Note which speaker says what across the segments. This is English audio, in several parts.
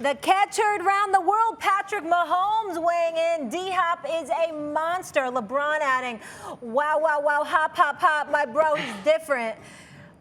Speaker 1: The catch heard round the world, Patrick Mahomes weighing in. D-Hop is a monster. LeBron adding, wow, wow, wow, hop, hop, hop. My bro, he's different.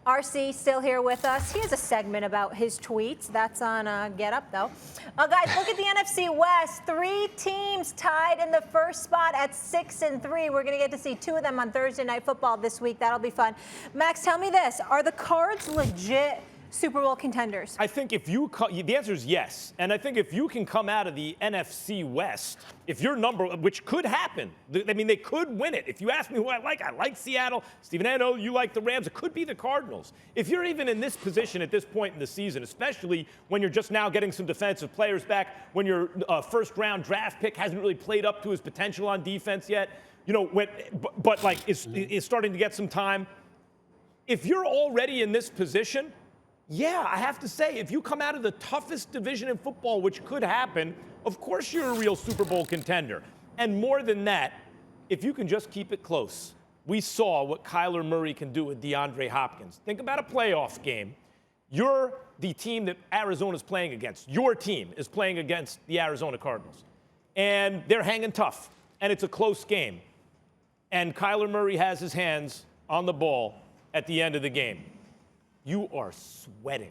Speaker 1: RC still here with us. He has a segment about his tweets. That's on Get Up, though. Guys, look at the NFC West. 3 teams tied in the first spot at 6-3. We're going to get to see 2 of them on Thursday Night Football this week. That'll be fun. Max, tell me this. Are the Cards legit Super Bowl contenders?
Speaker 2: I think if you the answer is yes. And I think if you can come out of the NFC West, if your number, which could happen, I mean, they could win it. If you ask me who I like Seattle. Stephen, I know you like the Rams. It could be the Cardinals. If you're even in this position at this point in the season, especially when you're just now getting some defensive players back, when your first-round draft pick hasn't really played up to his potential on defense yet, you know, but like is starting to get some time. If you're already in this position, yeah, I have to say, if you come out of the toughest division in football, which could happen, of course you're a real Super Bowl contender. And more than that, if you can just keep it close. We saw what Kyler Murray can do with DeAndre Hopkins. Think about a playoff game. You're the team that Arizona's playing against. Your team is playing against the Arizona Cardinals. And they're hanging tough. And it's a close game. And Kyler Murray has his hands on the ball at the end of the game. You are sweating.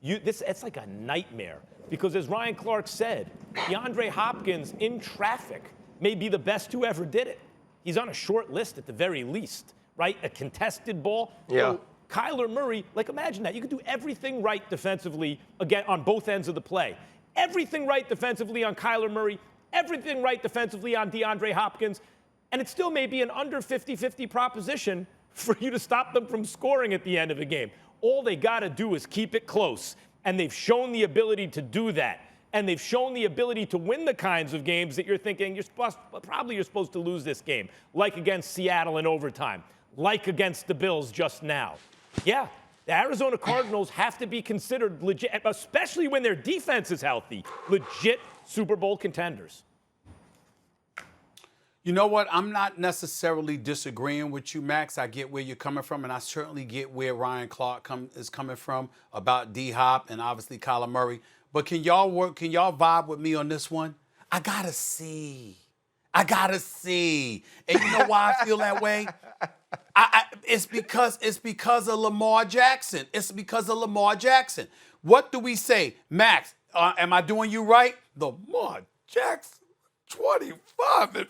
Speaker 2: It's like a nightmare because, as Ryan Clark said, DeAndre Hopkins in traffic may be the best who ever did it. He's on a short list at the very least, right? A contested ball.
Speaker 3: Yeah.
Speaker 2: So Kyler Murray, like imagine that. You could do everything right defensively again on both ends of the play. Everything right defensively on Kyler Murray, everything right defensively on DeAndre Hopkins, and it still may be an under 50-50 proposition for you to stop them from scoring at the end of the game. All they got to do is keep it close, and they've shown the ability to do that. And they've shown the ability to win the kinds of games that you're thinking you're supposed to lose this game, like against Seattle in overtime, like against the Bills just now. Yeah, the Arizona Cardinals have to be considered legit, especially when their defense is healthy, legit Super Bowl contenders.
Speaker 4: You know what? I'm not necessarily disagreeing with you, Max. I get where you're coming from, and I certainly get where Ryan Clark is coming from about D-Hop and obviously Kyler Murray. But can y'all vibe with me on this one? I gotta see. And you know why I feel that way? It's because of Lamar Jackson. What do we say? Max, am I doing you right? Lamar Jackson. 25 and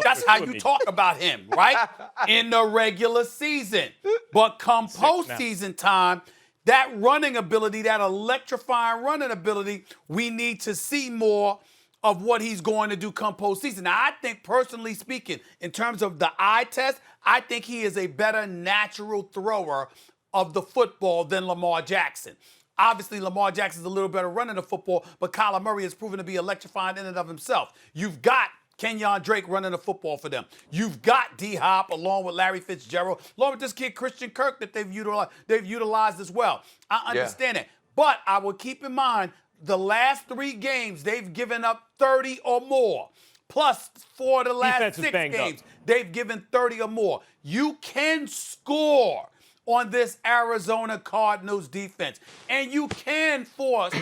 Speaker 4: that's how you talk about him, right? In the regular season. But come postseason time, that running ability, that electrifying running ability, we need to see more of what he's going to do come postseason. Now, I think, personally speaking, in terms of the eye test, I think he is a better natural thrower of the football than Lamar Jackson. Obviously, Lamar Jackson's a little better running the football, but Kyler Murray has proven to be electrifying in and of himself. You've got Kenyon Drake running the football for them. You've got D-Hop along with Larry Fitzgerald, along with this kid Christian Kirk that they've utilized as well. I understand it. But I will keep in mind the last 3 games, they've given up 30 or more. Plus, for the last 6 games, they've given 30 or more. You can score on this Arizona Cardinals defense. And you can force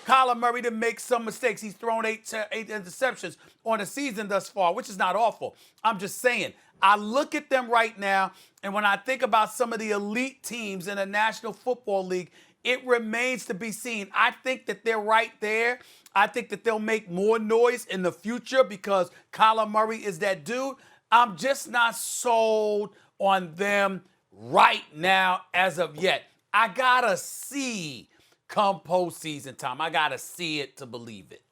Speaker 4: Kyler Murray to make some mistakes. He's thrown 8 interceptions on the season thus far, which is not awful. I'm just saying, I look at them right now, and when I think about some of the elite teams in the National Football League, it remains to be seen. I think that they're right there. I think that they'll make more noise in the future because Kyler Murray is that dude. I'm just not sold on them right now as of yet. I gotta see come postseason time. I gotta see it to believe it.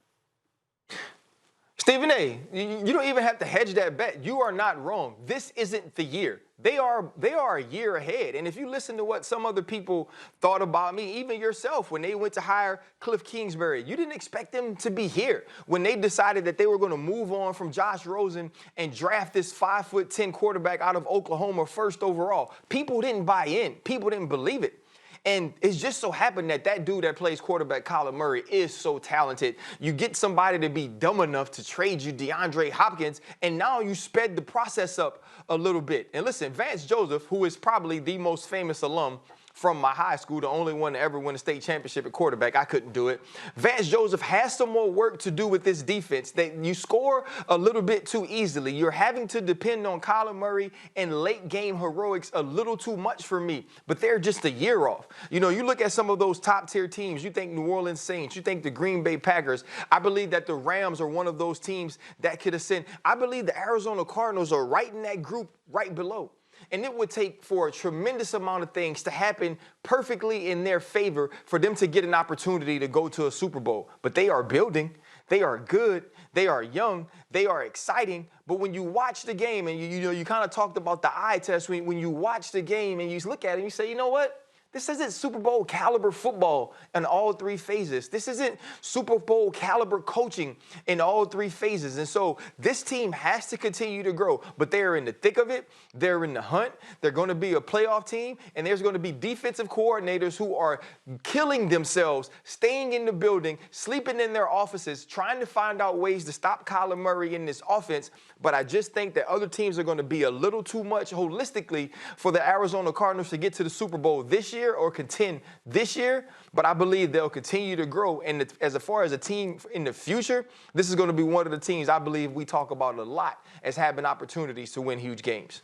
Speaker 3: Stephen A., you don't even have to hedge that bet. You are not wrong. This isn't the year. They are a year ahead. And if you listen to what some other people thought about me, even yourself, when they went to hire Cliff Kingsbury, you didn't expect them to be here. When they decided that they were going to move on from Josh Rosen and draft this 5'10" quarterback out of Oklahoma first overall, people didn't buy in. People didn't believe it. And it's just so happened that that dude that plays quarterback, Kyler Murray, is so talented. You get somebody to be dumb enough to trade you DeAndre Hopkins, and now you sped the process up a little bit. And listen, Vance Joseph, who is probably the most famous alum from my high school, the only one to ever win a state championship at quarterback. I couldn't do it. Vance Joseph has some more work to do with this defense. That you score a little bit too easily. You're having to depend on Kyler Murray and late game heroics a little too much for me, but they're just a year off. You know, you look at some of those top tier teams, you think New Orleans Saints, you think the Green Bay Packers. I believe that the Rams are one of those teams that could ascend. I believe the Arizona Cardinals are right in that group right below. And it would take for a tremendous amount of things to happen perfectly in their favor for them to get an opportunity to go to a Super Bowl. But they are building. They are good. They are young. They are exciting. But when you watch the game, and you kind of talked about the eye test, when you watch the game and you look at it and you say, you know what? This isn't Super Bowl caliber football in all three phases. This isn't Super Bowl caliber coaching in all three phases. And so this team has to continue to grow, but they're in the thick of it. They're in the hunt. They're going to be a playoff team, and there's going to be defensive coordinators who are killing themselves, staying in the building, sleeping in their offices, trying to find out ways to stop Kyler Murray in this offense. But I just think that other teams are going to be a little too much holistically for the Arizona Cardinals to get to the Super Bowl this year or contend this year, but I believe they'll continue to grow. And as far as a team in the future, this is going to be one of the teams I believe we talk about a lot as having opportunities to win huge games.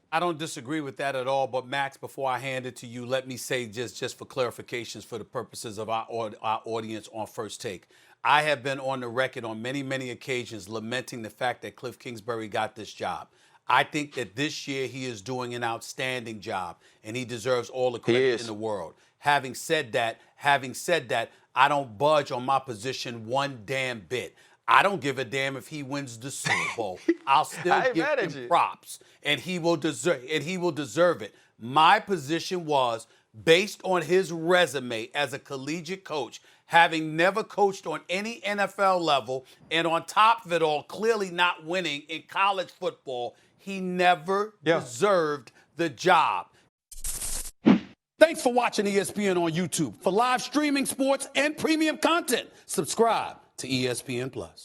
Speaker 4: I don't disagree with that at all, but Max, before I hand it to you, let me say just for clarifications for the purposes of our audience on First Take. I have been on the record on many, many occasions lamenting the fact that Cliff Kingsbury got this job. I think that this year he is doing an outstanding job, and he deserves all the credit in the world. Having said that, I don't budge on my position one damn bit. I don't give a damn if he wins the Super Bowl. I'll still give him props, and he will deserve it. My position was based on his resume as a collegiate coach, having never coached on any NFL level, and on top of it all, clearly not winning in college football. He never deserved the job. Thanks for watching ESPN on YouTube. For live streaming sports and premium content, subscribe to ESPN+.